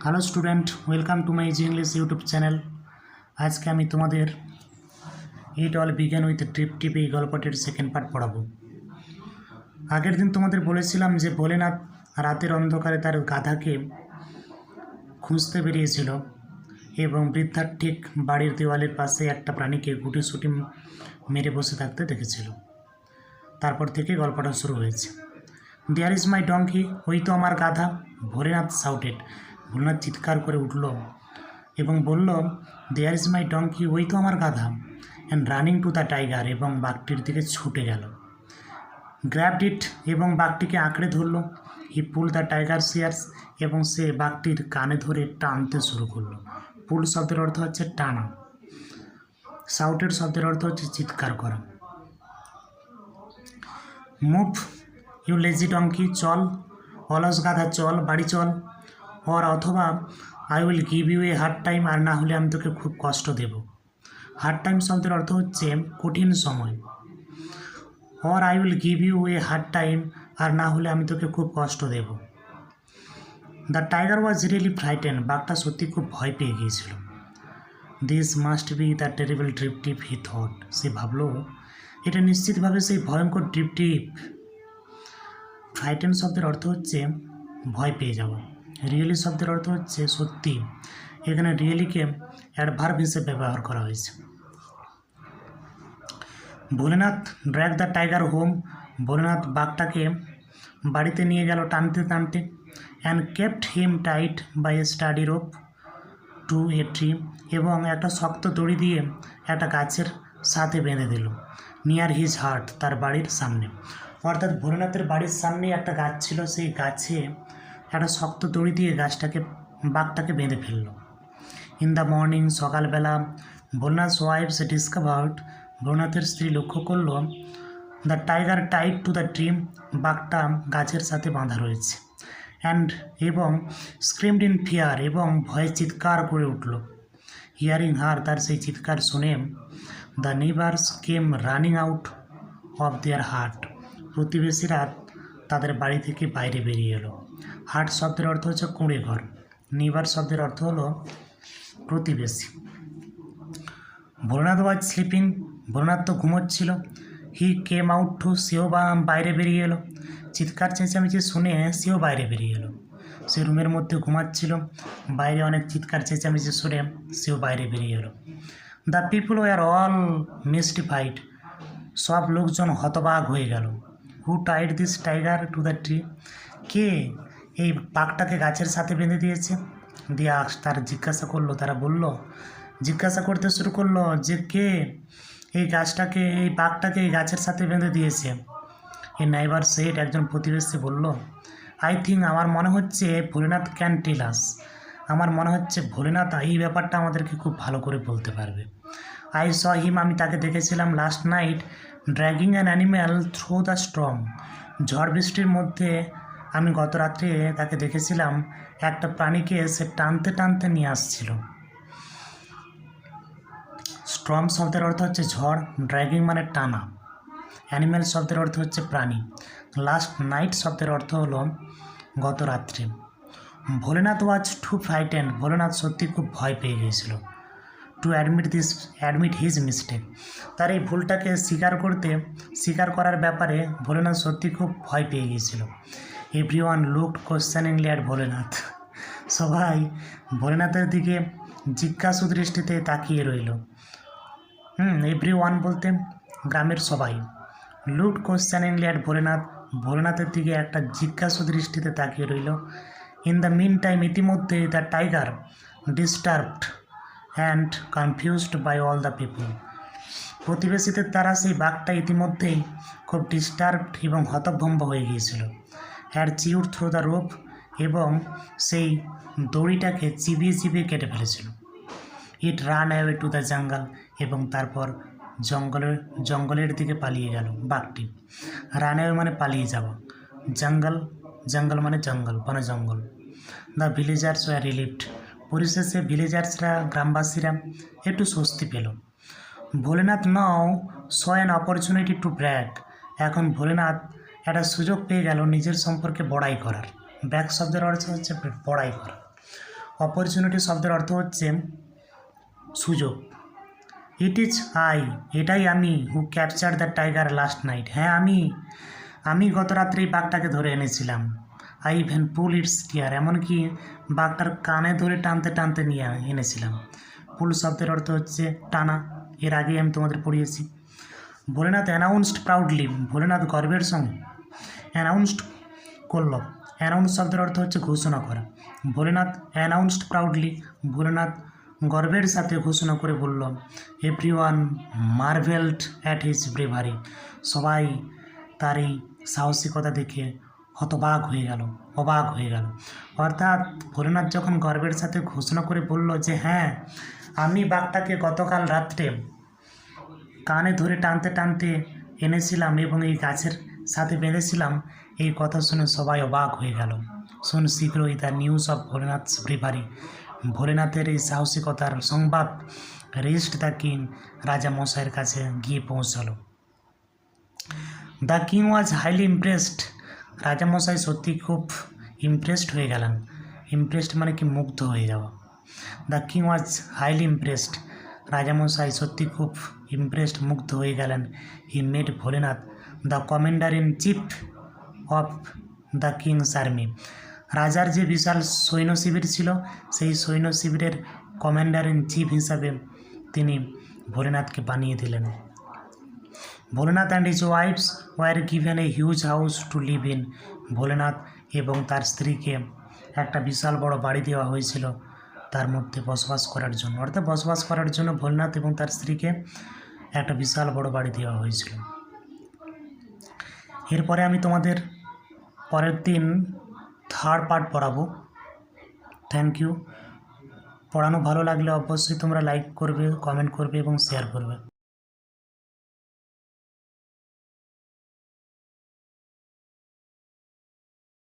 Hello student, welcome to my easy English YouTube channel. আজকে আমি তোমাদের it all began with trip tip এই গল্পটির সেকেন্ড পার্ট পড়াবো। আগের দিন তোমাদের বলেছিলাম যে ভোলেনাথ রাতের অন্ধকারে তার গাধাকে খুঁজতে বেরিয়েছিল এবং বৃদ্ধার ঠিক বাড়ির দেওয়ালের পাশে একটা প্রাণীকে গুটিসুটি মেরে বসে থাকতে দেখেছিল। তারপর থেকে গল্পটা শুরু হয়েছে। দেয়ার ইজ মাই ডঙ্কি, ওই তো আমার গাধা, ভোলেনাথ শাউটেড। ভোলেনাথ চিৎকার করে উঠল এবং বলল, দেয়ার ইজ মাই ডঙ্কি, ওই তো আমার গাধা, and running to the tiger, এবং বাঘটির দিকে ছুটে গেল। গ্র্যাবড ইট, এবং বাঘটিকে আঁকড়ে ধরল। হি পুল দ্য টাইগার ইয়ার্স, এবং সে বাঘটির কানে ধরে টানতে শুরু করলো। পুল শব্দের অর্থ হচ্ছে টানা, শাউটেড শব্দের অর্থ হচ্ছে চিৎকার করা। মুভ ইউ লেজি ডঙ্কি, চল, অলস গাধা চল, বাড়ি চল। অথবা I will give you a hard time, আর না হলে আমি তোকে খুব কষ্ট দেব। হার্ড টাইম শব্দের অর্থ হচ্ছে কঠিন সময়। I will give you a hard time, আর না হলে আমি তোকে খুব কষ্ট দেব। The tiger was really frightened, বাঘটা সত্যি খুব ভয় পেয়ে গিয়েছিল। This must be the terrible drip tip, he thought, সে ভাবলো এটা নিশ্চিতভাবে সেই ভয়ঙ্কর ড্রিপ টিপ। ফ্রাইটেন শব্দের অর্থ হচ্ছে ভয় পেয়ে যাওয়া। রিয়েলি শব্দের অর্থ হচ্ছে সত্যি। এখানে রিয়েলিকে অ্যাডভার্ব হিসেবে ব্যবহার করা হয়েছে। Bholenath drag the tiger home, Bholenath বাঘটাকে বাড়িতে নিয়ে গেল টানতে টানতে। And kept him tight by a sturdy rope to a tree, এবং একটা শক্ত দড়ি দিয়ে একটা গাছের সাথে বেঁধে দিল। নিয়ার হিজ হার্ট, তার বাড়ির সামনে। অর্থাৎ ভোলেনাথের বাড়ির সামনে একটা গাছ ছিল, সেই গাছে একটা শক্ত দড়ি দিয়ে বাঘটাকে বেঁধে ফেলল। ইন দ্য মর্নিং, সকালবেলা, ভোলেনাথ ওয়াইফস ডিসকভার্ড, ভোলেনাথের স্ত্রী লক্ষ্য করল, the tiger tied to the tree, বাঘটা গাছের সাথে বাঁধা রয়েছে। এবং স্ক্রিমড ইন ফিয়ার, এবং ভয়ে চিৎকার করে উঠল। হিয়ারিং হার, তার সেই চিৎকার শুনে, the neighbours came running out of their heart, প্রতিবেশীরা তাদের বাড়ি থেকে বাইরে বেরিয়ে এলো। হার্ট শব্দের অর্থ হচ্ছে কুঁড়ে ঘর, নেইবার শব্দের অর্থ হলো প্রতিবেশী। ভোলেনাথ ওয়াজ স্লিপিং, ভোলেনাথ তো ঘুমোচ্ছিল। হি কেম আউট টু, সেও বাইরে বেরিয়ে এলো। চিৎকার চেঁচামেচি শুনে সেও বাইরে বেরিয়ে এলো। সে রুমের মধ্যে ঘুমাচ্ছিল, বাইরে অনেক চিৎকার চেঁচামেচি শুনে সেও বাইরে বেরিয়ে এলো। The people were all mystified, সব লোকজন হতবাক হয়ে গেল। Who tied this tiger to the tree, কে এই বাঘটাকে গাছের সাথে বেঁধে দিয়েছে? দিয়া তারা জিজ্ঞাসা করলো, তারা জিজ্ঞাসা করতে শুরু করলো যে কে এই বাঘটাকে এই গাছের সাথে বেঁধে দিয়েছে। এই নাইবার সেট, একজন প্রতিবেশী বলল, আই থিঙ্ক, আমার মনে হচ্ছে ভোলেনাথ ক্যান টেল আস, আমার মনে হচ্ছে ভোলেনাথ এই ব্যাপারটা আমাদেরকে খুব ভালো করে বলতে পারবে। আই স হিম, আমি তাকে দেখেছিলাম last night dragging an animal through the storm, ঝড় বৃষ্টির মধ্যে আমি গত রাত্রে তাকে দেখেছিলাম একটা প্রাণীকে সে টানতে টানতে নিয়ে আসছিল। স্টর্ম শব্দের অর্থ হচ্ছে ঝড়, ড্র্যাগিং মানে টানা, অ্যানিম্যাল শব্দের অর্থ হচ্ছে প্রাণী, লাস্ট নাইট শব্দের অর্থ হলো গত রাত্রে। ভোলেনাথ ওয়াজ টু ফ্রাইটেন্ড, ভোলেনাথ সত্যি খুব ভয় পেয়ে গিয়েছিল। টু অ্যাডমিট হিজ মিস্টেক, তার এই ভুলটাকে স্বীকার করার ব্যাপারে ভোলেনাথ সত্যি খুব ভয় পেয়ে গিয়েছিল। Everyone looked questioningly at Bholenath, সবাই ভোলেনাথের দিকে জিজ্ঞাসু দৃষ্টিতে তাকিয়ে রইল। এভরিওয়ান বলতে গ্রামের সবাই। লুকড কোশ্চেনিংলি অ্যাট ভোলেনাথ, ভোলেনাথের দিকে একটা জিজ্ঞাসু দৃষ্টিতে তাকিয়ে রইল। ইন দ্য মিন টাইম, ইতিমধ্যে the tiger disturbed and confused by all the people, প্রতিবেশীদের দ্বারা সেই বাঘটা ইতিমধ্যেই খুব ডিস্টার্বড এবং হতভম্ব হয়ে গিয়েছিল। Had chewed through the rope, এবং সেই দড়িটাকে চিবিয়ে কেটে ফেলেছিল। It run away to the jungle, এবং তারপর জঙ্গলের দিকে পালিয়ে গেল বাঘটি। রান অ্যাওয়ে মানে পালিয়ে যাওয়া, জঙ্গল মানে জঙ্গল, বনে জঙ্গল। দ্য ভিলেজার্স ওয়ার রিলিভড, পরিশেষে গ্রামবাসীরা একটু স্বস্তি পেল। Bholenath now saw an opportunity to brag, এখন ভোলেনাথ একটা সুযোগ পেয়ে গেল নিজের সম্পর্কে বড়াই করার। ব্র্যাগ শব্দের অর্থ হচ্ছে বড়াই করা। অপরচুনিটি শব্দের অর্থ হচ্ছে সুযোগ। ইট ইজ আই, এটাই আমি, who capture the tiger last night, হ্যাঁ আমি গত রাত্রেই বাঘটাকে ধরে এনেছিলাম। I even pull its ear, এমনকি বাঘটার কানে ধরে টানতে টানতে নিয়ে এনেছিলাম। পুল শব্দের অর্থ হচ্ছে টানা, এর আগেই আমি তোমাদের পড়িয়েছি। ভোলেনাথ অ্যানাউন্সড প্রাউডলি, ভোলেনাথ গর্বের সঙ্গে অ্যানাউন্সড করল। অ্যানাউন্স শব্দের অর্থ হচ্ছে ঘোষণা করা। ভোলেনাথ অ্যানাউন্সড প্রাউডলি, ভোলেনাথ গর্বের সাথে ঘোষণা করে বলল। Everyone marvelled at his bravery, সবাই তার এই সাহসিকতা দেখে অবাক হয়ে গেল। অর্থাৎ ভোলেনাথ যখন গর্বের সাথে ঘোষণা করে বলল যে হ্যাঁ, আমি বাঘটাকে গতকাল রাত্রে কানে ধরে টানতে টানতে এনেছিলাম এবং এই গাছের সাথে বেঁধেছিলাম, এই কথা শুনে সবাই অবাক হয়ে গেল। শুন শীঘ্রই the news of Bholenath's bravery, ভোলেনাথের এই সাহসিকতার সংবাদ রিচড দ্য কিং, রাজা মশাইয়ের কাছে গিয়ে পৌঁছালো। The king was highly impressed, রাজামশাই সত্যি খুব ইমপ্রেসড হয়ে গেলেন। ইমপ্রেসড মানে কি মুগ্ধ হয়ে যাওয়া। The king was highly impressed, রাজামশাই সত্যি খুব ইমপ্রেসড মুগ্ধ হয়ে গেলেন। He made Bholenath the commander in chief of the king's army, রাজার যে বিশাল সৈন্য শিবির ছিল সেই সৈন্য শিবিরের কমান্ডার ইন চিফ হিসাবে তিনি ভোলেনাথকে বানিয়ে দিলেন। Bholenath and his wife's were given a huge house to live in, Bholenath এবং তার স্ত্রীকে একটা বিশাল বড় বাড়ি দেওয়া হয়েছিল তার মধ্যে বসবাস করার জন্য। অর্থাৎ বসবাস করার জন্য ভোলেনাথ এবং তার স্ত্রীকে একটা বিশাল বড় বাড়ি দেওয়া হয়েছিল। এরপরে আমি তোমাদের পরের দিন থার্ড পার্ট পড়াবো। Thank you. পড়ানো ভালো লাগলে অবশ্যই তোমরা লাইক করবে, কমেন্ট করবে এবং শেয়ার করবে।